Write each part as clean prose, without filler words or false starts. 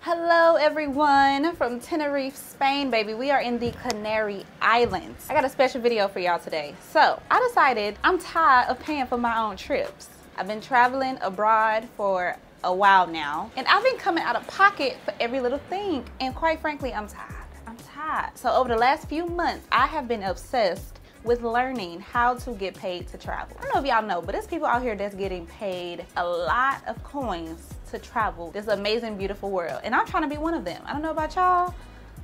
Hello everyone from Tenerife, Spain, baby. We are in the Canary Islands. I got a special video for y'all today. So I decided I'm tired of paying for my own trips. I've been traveling abroad for a while now, and I've been coming out of pocket for every little thing. And quite frankly, I'm tired. So over the last few months, I have been obsessed with learning how to get paid to travel. I don't know if y'all know, but there's people out here that's getting paid a lot of coins to travel this amazing, beautiful world. And I'm trying to be one of them. I don't know about y'all,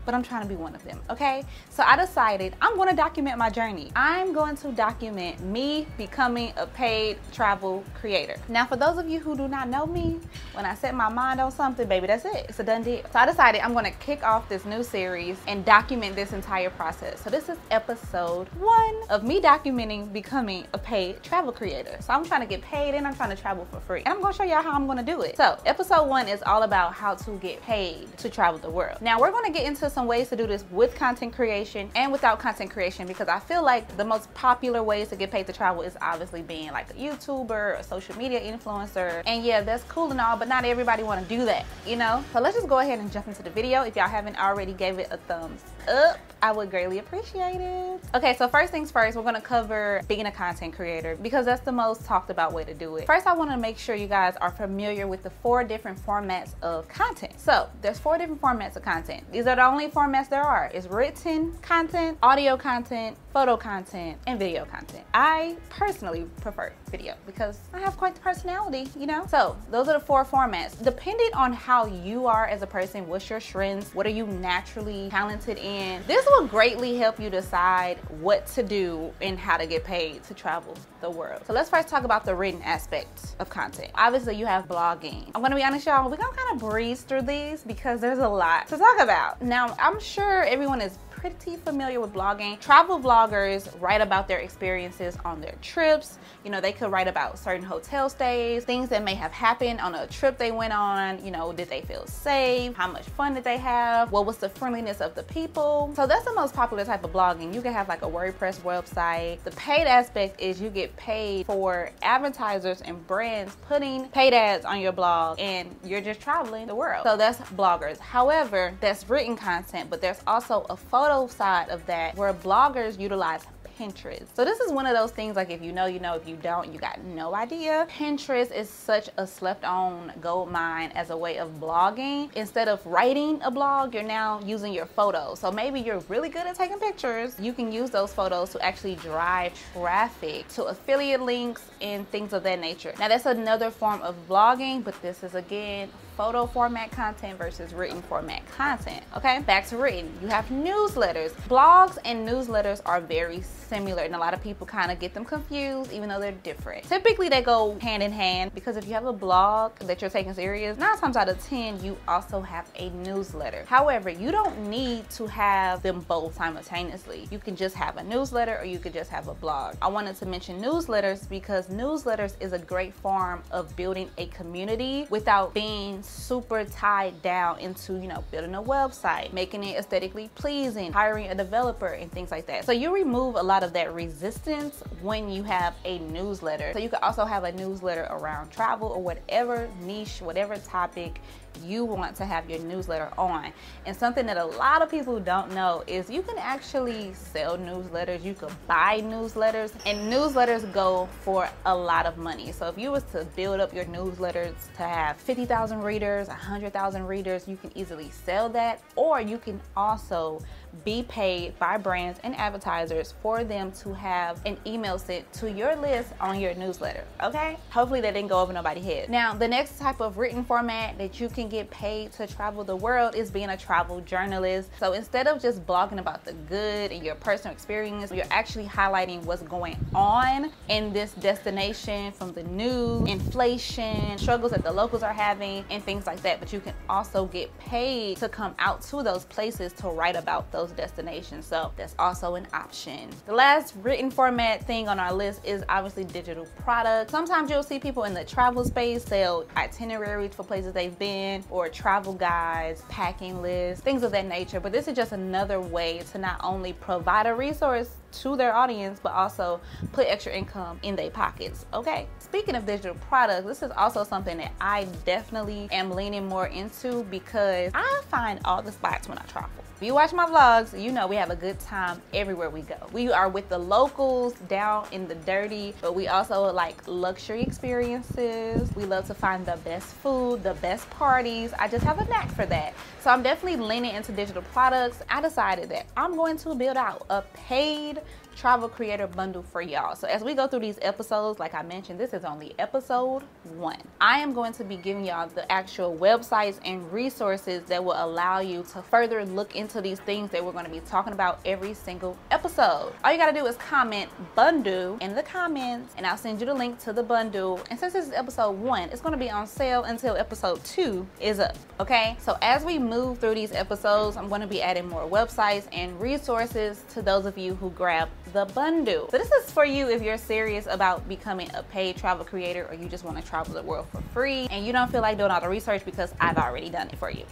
but I'm trying to be one of them, okay? So I decided I'm gonna document my journey. I'm going to document me becoming a paid travel creator. Now, for those of you who do not know me, when I set my mind on something, baby, that's it. It's a done deal. So I decided I'm gonna kick off this new series and document this entire process. So this is episode 1 of me documenting becoming a paid travel creator. So I'm trying to get paid and I'm trying to travel for free. And I'm gonna show y'all how I'm gonna do it. So episode 1 is all about how to get paid to travel the world. Now we're gonna get into some ways to do this with content creation and without content creation, because I feel like the most popular ways to get paid to travel is obviously being like a YouTuber, a social media influencer. And yeah, that's cool and all, but not everybody want to do that, you know? So let's just go ahead and jump into the video. If y'all haven't already gave it a thumbs up, I would greatly appreciate it. Okay, so first things first, we're gonna cover being a content creator because that's the most talked about way to do it. First, I wanna make sure you guys are familiar with the 4 different formats of content. So there's 4 different formats of content. These are the only formats there are. It's written content, audio content, photo content, and video content. I personally prefer video because I have quite the personality, you know? So those are the 4 formats. Depending on how you are as a person, what's your strengths, what are you naturally talented in, this will greatly help you decide what to do and how to get paid to travel the world. So let's first talk about the written aspect of content. Obviously you have blogging. I'm gonna be honest, y'all, we're gonna kind of breeze through these because there's a lot to talk about. Now, I'm sure everyone is pretty familiar with blogging. Travel vloggers write about their experiences on their trips. You know, they could write about certain hotel stays, things that may have happened on a trip they went on. You know, did they feel safe? How much fun did they have? What was the friendliness of the people? So that's the most popular type of blogging. You can have like a WordPress website. The paid aspect is you get paid for advertisers and brands putting paid ads on your blog, and you're just traveling the world. So that's bloggers. However, that's written content, but there's also a photo side of that where bloggers utilize Pinterest. So this is one of those things, like if you know, you know, if you don't, you got no idea. Pinterest is such a slept on gold mine as a way of blogging. Instead of writing a blog, you're now using your photos. So maybe you're really good at taking pictures. You can use those photos to actually drive traffic to affiliate links and things of that nature. Now that's another form of blogging, but this is again photo format content versus written format content. Okay, back to written. You have newsletters. Blogs and newsletters are very similar, and a lot of people kind of get them confused even though they're different. Typically they go hand in hand, because if you have a blog that you're taking serious, 9 times out of 10 you also have a newsletter. However, you don't need to have them both simultaneously. You can just have a newsletter or you could just have a blog. I wanted to mention newsletters because newsletters is a great form of building a community without being super tied down into, you know, building a website, making it aesthetically pleasing, hiring a developer and things like that. So you remove a lot of that resistance when you have a newsletter. So you could also have a newsletter around travel or whatever niche, whatever topic you want to have your newsletter on. And something that a lot of people don't know is you can actually sell newsletters. You could buy newsletters, and newsletters go for a lot of money. So if you was to build up your newsletters to have 50,000 readers, 100,000 readers, you can easily sell that, or you can also be paid by brands and advertisers for them to have an email sent to your list on your newsletter. Okay, hopefully that didn't go over nobody's head. Now the next type of written format that you can get paid to travel the world is being a travel journalist. So instead of just blogging about the good and your personal experience, you're actually highlighting what's going on in this destination, from the news, inflation, struggles that the locals are having, and things like that. But you can also get paid to come out to those places to write about those destinations. So that's also an option. The last written format thing on our list is obviously digital products. Sometimes you'll see people in the travel space sell itineraries for places they've been, content or travel guides, packing lists, things of that nature. But this is just another way to not only provide a resource to their audience, but also put extra income in their pockets. Okay, speaking of digital products, this is also something that I definitely am leaning more into because I find all the spots when I travel. If you watch my vlogs, you know we have a good time everywhere we go. We are with the locals down in the dirty, but we also like luxury experiences. We love to find the best food, the best parties. I just have a knack for that. So I'm definitely leaning into digital products. I decided that I'm going to build out a paid travel creator bundle for y'all. So as we go through these episodes, like I mentioned, this is only episode 1. I am going to be giving y'all the actual websites and resources that will allow you to further look into these things that we're going to be talking about every single episode. All you got to do is comment bundle in the comments and I'll send you the link to the bundle. And since this is episode 1, it's going to be on sale until episode 2 is up. Okay, so as we move through these episodes, I'm going to be adding more websites and resources to those of you who grab the bundle. So this is for you if you're serious about becoming a paid travel creator or you just want to travel the world for free and you don't feel like doing all the research because I've already done it for you.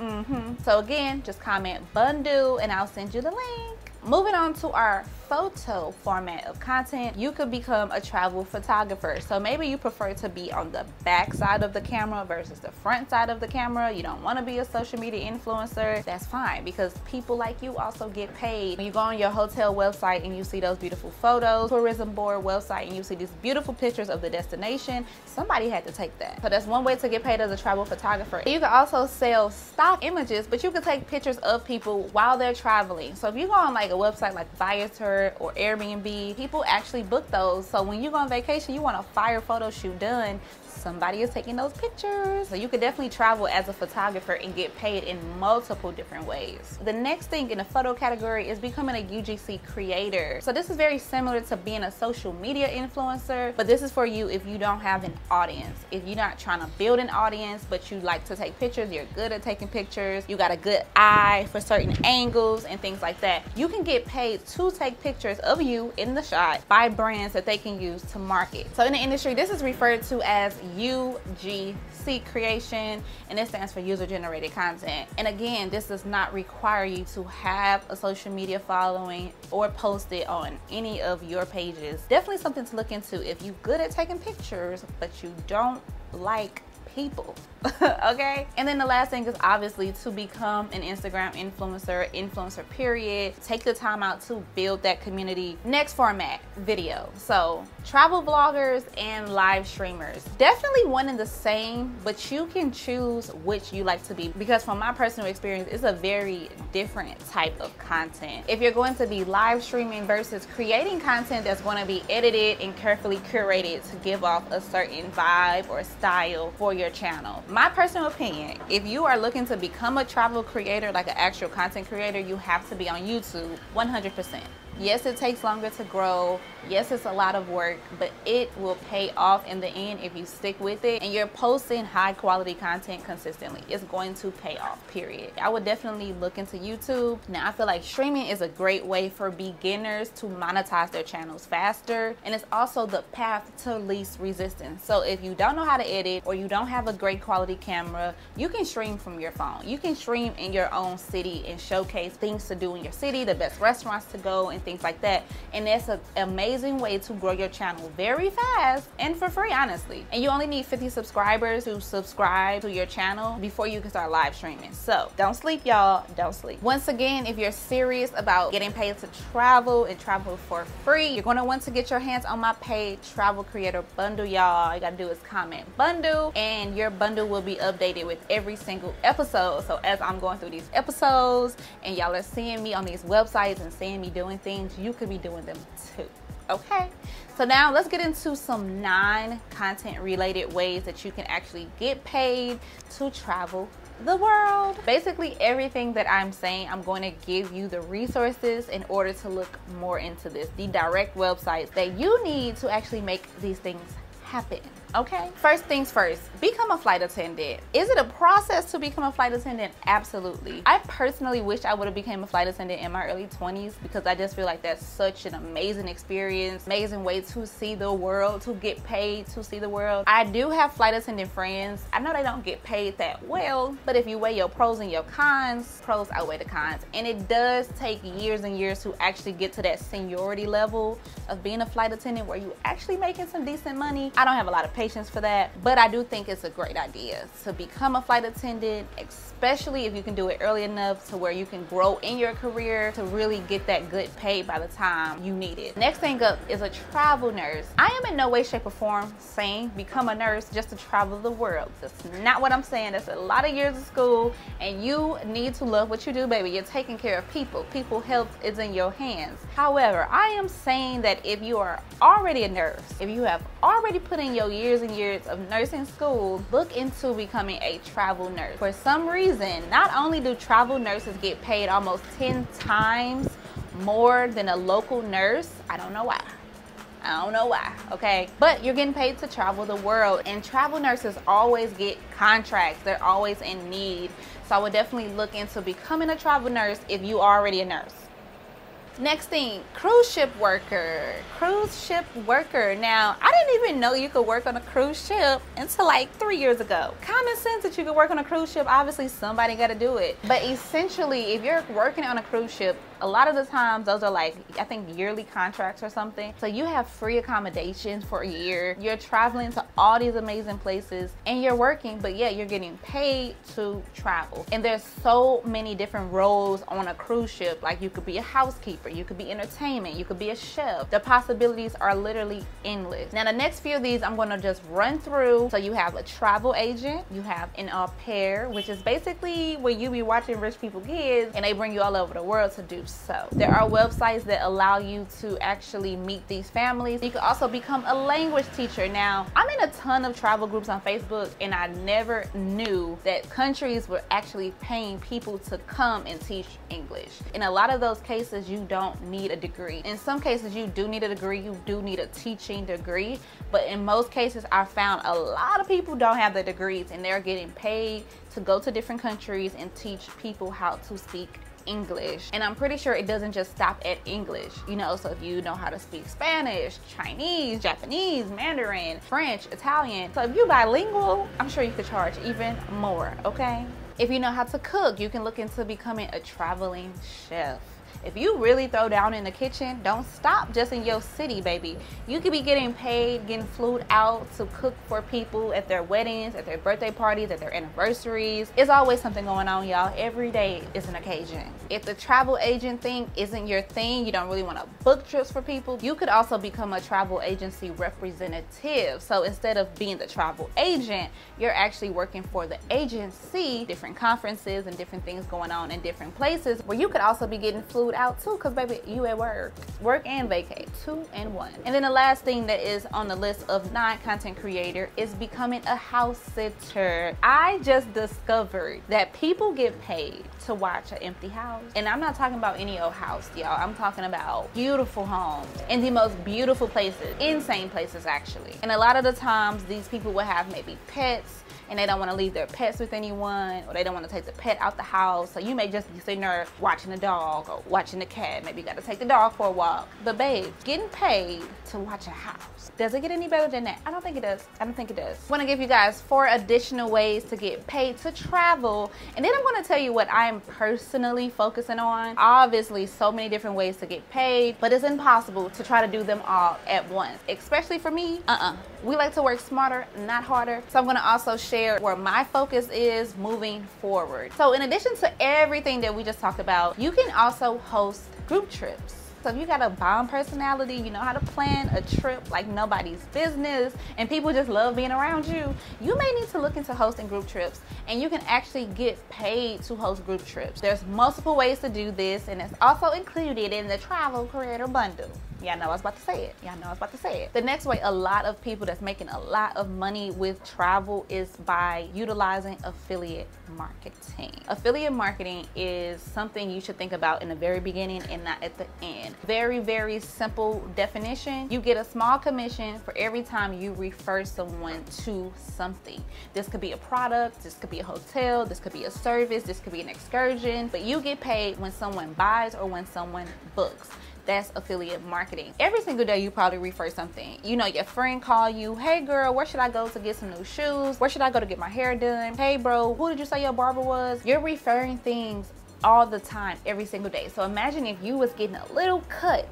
So again, just comment bundle and I'll send you the link. Moving on to our photo format of content, you could become a travel photographer. So maybe you prefer to be on the back side of the camera versus the front side of the camera. You don't want to be a social media influencer. That's fine because people like you also get paid. When you go on your hotel website and you see those beautiful photos, tourism board website, and you see these beautiful pictures of the destination, somebody had to take that. So that's one way to get paid as a travel photographer. You can also sell stock images, but you can take pictures of people while they're traveling. So if you go on like a website like Viator or Airbnb, people actually book those. So when you go on vacation, you want a fire photo shoot done, somebody is taking those pictures. So you could definitely travel as a photographer and get paid in multiple different ways. The next thing in the photo category is becoming a UGC creator. So this is very similar to being a social media influencer, but this is for you if you don't have an audience. If you're not trying to build an audience, but you like to take pictures, you're good at taking pictures, you got a good eye for certain angles and things like that, you can get paid to take pictures of you in the shot by brands that they can use to market. So in the industry, this is referred to as UGC creation, and it stands for user generated content. And again, this does not require you to have a social media following or post it on any of your pages. Definitely something to look into if you're good at taking pictures but you don't like people. Okay, and then the last thing is obviously to become an Instagram influencer period. Take the time out to build that community. Next format, video. So travel vloggers and live streamers, definitely one and the same, but you can choose which you like to be, because from my personal experience, it's a very different type of content. If you're going to be live streaming versus creating content that's going to be edited and carefully curated to give off a certain vibe or style for your channel. My personal opinion, if you are looking to become a travel creator, like an actual content creator, you have to be on YouTube 100%. Yes, it takes longer to grow. Yes, it's a lot of work, but it will pay off in the end if you stick with it and you're posting high quality content consistently. It's going to pay off, period. I would definitely look into YouTube. Now, I feel like streaming is a great way for beginners to monetize their channels faster, and it's also the path to least resistance. So if you don't know how to edit or you don't have a great quality camera, you can stream from your phone. You can stream in your own city and showcase things to do in your city, the best restaurants to go, and things like that. And that's an amazing way to grow your channel very fast and for free, honestly. And you only need 50 subscribers to subscribe to your channel before you can start live streaming. So don't sleep, y'all, don't sleep. Once again, if you're serious about getting paid to travel and travel for free, you're going to want to get your hands on my paid travel creator bundle, y'all. All you gotta do is comment bundle and your bundle will be updated with every single episode. So as I'm going through these episodes and y'all are seeing me on these websites and seeing me doing things, you could be doing them too. Okay, so now let's get into some non-content related ways that you can actually get paid to travel the world. Basically everything that I'm saying, I'm going to give you the resources in order to look more into this, the direct websites that you need to actually make these things happen. okay? First things first, become a flight attendant. Is it a process to become a flight attendant? Absolutely. I personally wish I would have become a flight attendant in my early 20s because I just feel like that's such an amazing experience, amazing way to see the world, to get paid to see the world. I do have flight attendant friends. I know they don't get paid that well, but if you weigh your pros and your cons, pros outweigh the cons. And it does take years and years to actually get to that seniority level of being a flight attendant where you actually making some decent money. I don't have a lot of patience for that, but I do think it's a great idea to become a flight attendant, especially if you can do it early enough to where you can grow in your career to really get that good pay by the time you need it. Next thing up is a travel nurse. I am in no way, shape, or form saying become a nurse just to travel the world. That's not what I'm saying. That's a lot of years of school, and you need to love what you do, baby. You're taking care of people. People health is in your hands. However, I am saying that if you are already a nurse, if you have already put in your years and years of nursing school, look into becoming a travel nurse. For some reason, not only do travel nurses get paid almost 10 times more than a local nurse, I don't know why. I don't know why, okay? But you're getting paid to travel the world, and travel nurses always get contracts. They're always in need. So I would definitely look into becoming a travel nurse if you are already a nurse. Next thing, cruise ship worker. Cruise ship worker. Now, I didn't even know you could work on a cruise ship until like 3 years ago. Common sense that you could work on a cruise ship, obviously somebody got to do it. But essentially, if you're working on a cruise ship, a lot of the times those are like, I think, yearly contracts or something. So you have free accommodations for a year. You're traveling to all these amazing places and you're working, but yeah, you're getting paid to travel. And there's so many different roles on a cruise ship. Like you could be a housekeeper, you could be entertainment, you could be a chef. The possibilities are literally endless. Now the next few of these I'm gonna just run through. So you have a travel agent, you have an au pair, which is basically where you be watching rich people kids and they bring you all over the world to do so. There are websites that allow you to actually meet these families. You can also become a language teacher. Now, I'm in a ton of travel groups on Facebook and I never knew that countries were actually paying people to come and teach English. In a lot of those cases, you don't need a degree. In some cases, you do need a degree. You do need a teaching degree. But in most cases, I found a lot of people don't have the degrees and they're getting paid to go to different countries and teach people how to speak English. And I'm pretty sure it doesn't just stop at English, you know. So if you know how to speak Spanish, Chinese, Japanese, Mandarin, French, Italian, so if you're bilingual, I'm sure you could charge even more, okay? If you know how to cook, you can look into becoming a traveling chef. If you really throw down in the kitchen, don't stop just in your city, baby. You could be getting paid, getting flew out to cook for people at their weddings, at their birthday parties, at their anniversaries. It's always something going on, y'all. Every day is an occasion. If the travel agent thing isn't your thing, you don't really want to book trips for people, you could also become a travel agency representative. So instead of being the travel agent, you're actually working for the agency, different conferences and different things going on in different places where you could also be getting flew out too, because baby, you at work and vacate, 2 in 1. And then the last thing that is on the list of non-content creator is becoming a house sitter. I just discovered that people get paid to watch an empty house, and I'm not talking about any old house, y'all. I'm talking about beautiful homes in the most beautiful places, insane places actually. And a lot of the times these people will have maybe pets and they don't want to leave their pets with anyone, or they don't want to take the pet out the house. So you may just be sitting there watching the dog or watching the cat. Maybe you got to take the dog for a walk. But babe, getting paid to watch a house, does it get any better than that? I don't think it does. I don't think it does. I want to give you guys 4 additional ways to get paid to travel. And then I'm going to tell you what I'm personally focusing on. Obviously, so many different ways to get paid, but it's impossible to try to do them all at once. Especially for me, we like to work smarter, not harder. So I'm going to also share where my focus is moving forward. So in addition to everything that we just talked about, you can also host group trips. So if you got a bomb personality, you know how to plan a trip like nobody's business, and people just love being around you, you may need to look into hosting group trips, and you can actually get paid to host group trips. There's multiple ways to do this, and it's also included in the travel creator bundle. Y'all know I was about to say it. Y'all know I was about to say it. The next way a lot of people that's making a lot of money with travel is by utilizing affiliate marketing. Affiliate marketing is something you should think about in the very beginning and not at the end. Very, very simple definition. You get a small commission for every time you refer someone to something. This could be a product, this could be a hotel, this could be a service, this could be an excursion, but you get paid when someone buys or when someone books. That's affiliate marketing. Every single day you probably refer something. You know, your friend call you, hey girl, where should I go to get some new shoes? Where should I go to get my hair done? Hey bro, who did you say your barber was? You're referring things all the time, every single day. So imagine if you was getting a little cut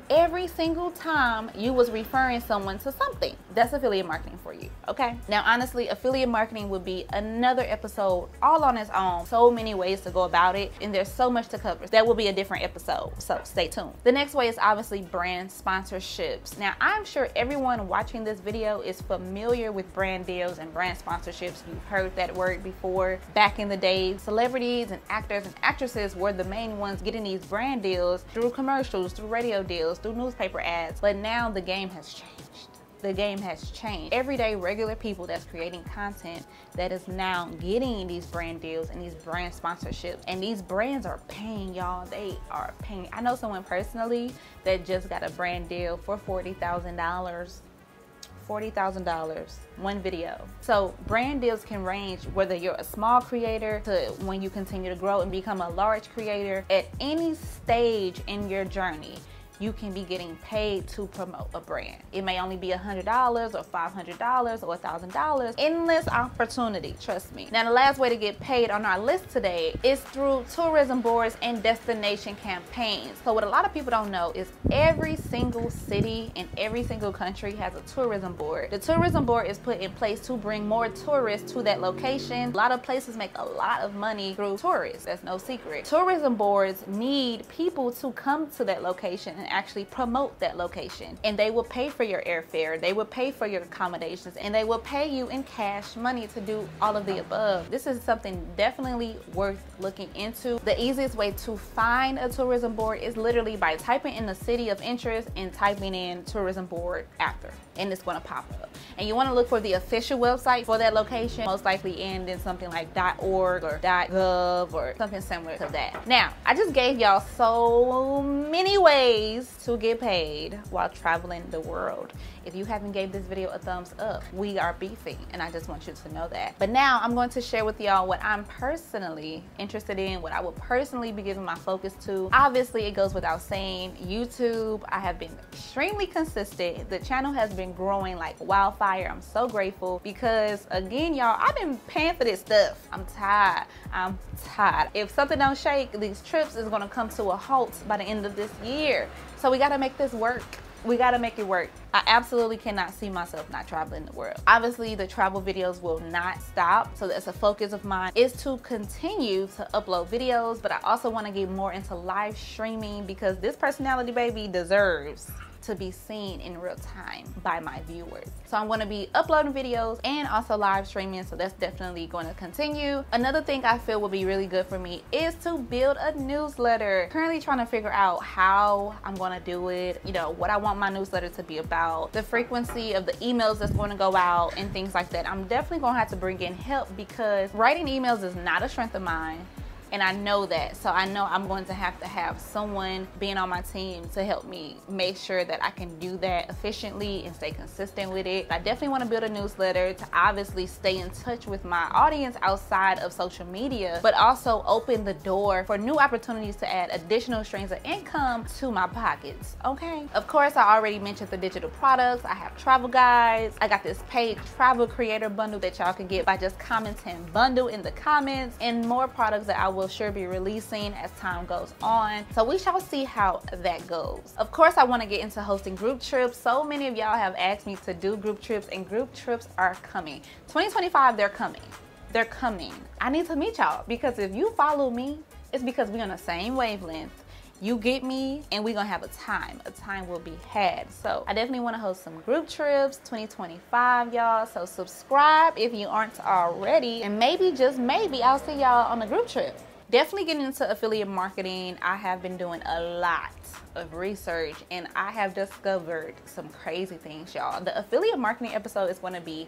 every single time you was referring someone to something. That's affiliate marketing for you, okay? Now, honestly, affiliate marketing would be another episode all on its own. So many ways to go about it, and there's so much to cover. That will be a different episode, so stay tuned. The next way is obviously brand sponsorships. Now, I'm sure everyone watching this video is familiar with brand deals and brand sponsorships. You've heard that word before. Back in the day, celebrities and actors and actresses were the main ones getting these brand deals through commercials, through radio deals, through newspaper ads. But now the game has changed. The game has changed. Everyday regular people that's creating content that is now getting these brand deals and these brand sponsorships, and these brands are paying, y'all. They are paying. I know someone personally that just got a brand deal for $40,000. $40,000 one video. So brand deals can range whether you're a small creator to when you continue to grow and become a large creator. At any stage in your journey, you can be getting paid to promote a brand. It may only be $100 or $500 or $1,000. Endless opportunity, trust me. Now, the last way to get paid on our list today is through tourism boards and destination campaigns. So what a lot of people don't know is every single city in every single country has a tourism board. The tourism board is put in place to bring more tourists to that location. A lot of places make a lot of money through tourists. That's no secret. Tourism boards need people to come to that location and actually promote that location, and they will pay for your airfare, they will pay for your accommodations, and they will pay you in cash money to do all of the above. This is something definitely worth looking into. The easiest way to find a tourism board is literally by typing in the city of interest and typing in tourism board after, and it's going to pop up. And you want to look for the official website for that location, most likely end in something like .org or .gov or something similar to that. Now, I just gave y'all so many ways to get paid while traveling the world. If you haven't gave this video a thumbs up, we are beefing, and I just want you to know that. But now I'm going to share with y'all what I'm personally interested in, what I will personally be giving my focus to. Obviously, it goes without saying, YouTube. I have been extremely consistent. The channel has been growing like wildfire. I'm so grateful because, again, y'all, I've been paying for this stuff. I'm tired. I'm tired. If something don't shake, these trips is gonna come to a halt by the end of this year. So we gotta make this work. We gotta make it work. I absolutely cannot see myself not traveling the world. Obviously, the travel videos will not stop. So that's a focus of mine, is to continue to upload videos, but I also wanna get more into live streaming because this personality baby deserves to be seen in real time by my viewers. So I'm going to be uploading videos and also live streaming, so that's definitely going to continue. Another thing I feel will be really good for me is to build a newsletter. Currently trying to figure out how I'm going to do it, you know, what I want my newsletter to be about, the frequency of the emails that's going to go out and things like that. I'm definitely going to have to bring in help because writing emails is not a strength of mine. And I know that, so I know I'm going to have someone being on my team to help me make sure that I can do that efficiently and stay consistent with it. I definitely want to build a newsletter to obviously stay in touch with my audience outside of social media, but also open the door for new opportunities to add additional streams of income to my pockets, okay? Of course, I already mentioned the digital products. I have travel guides. I got this paid travel creator bundle that y'all can get by just commenting bundle in the comments, and more products that I will sure be releasing as time goes on. So we shall see how that goes. Of course, I want to get into hosting group trips. So many of y'all have asked me to do group trips, and group trips are coming. 2025, they're coming. They're coming. I need to meet y'all because if you follow me, it's because we're on the same wavelength. You get me, and we're gonna have a time will be had. So I definitely want to host some group trips 2025, y'all. So subscribe if you aren't already, and maybe, just maybe, I'll see y'all on the group trip. Definitely getting into affiliate marketing. I have been doing a lot of research, and I have discovered some crazy things, y'all. The affiliate marketing episode is going to be,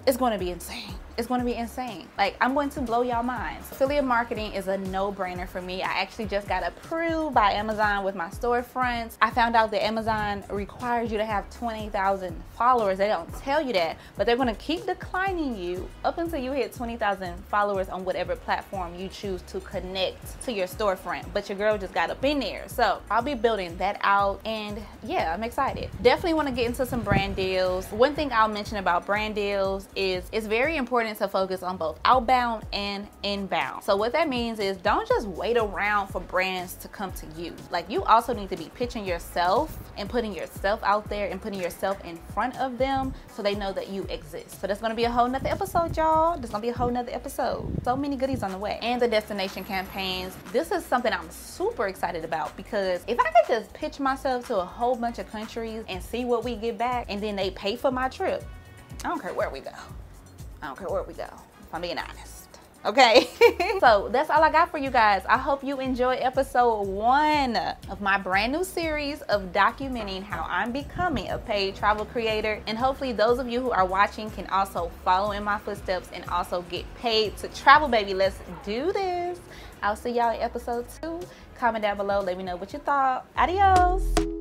it's going to be insane. it's going to be insane. Like, I'm going to blow y'all minds. Affiliate marketing is a no-brainer for me. I actually just got approved by Amazon with my storefronts. I found out that Amazon requires you to have 20,000 followers. They don't tell you that, but they're going to keep declining you up until you hit 20,000 followers on whatever platform you choose to connect to your storefront. But your girl just got up in there. So I'll be building that out, and yeah, I'm excited. Definitely want to get into some brand deals. One thing I'll mention about brand deals is it's very important to focus on both outbound and inbound. So what that means is don't just wait around for brands to come to you. Like, you also need to be pitching yourself and putting yourself out there and putting yourself in front of them so they know that you exist. So that's going to be a whole nother episode, y'all. There's going to be a whole nother episode. So many goodies on the way. And the destination campaigns. This is something I'm super excited about, because if I could just pitch myself to a whole bunch of countries and see what we get back, and then they pay for my trip, I don't care where we go. I don't care where we go, if I'm being honest. Okay. So that's all I got for you guys. I hope you enjoyed episode 1 of my brand new series of documenting how I'm becoming a paid travel creator. And hopefully those of you who are watching can also follow in my footsteps and also get paid to travel, baby. Let's do this. I'll see y'all in episode 2. Comment down below. Let me know what you thought. Adios.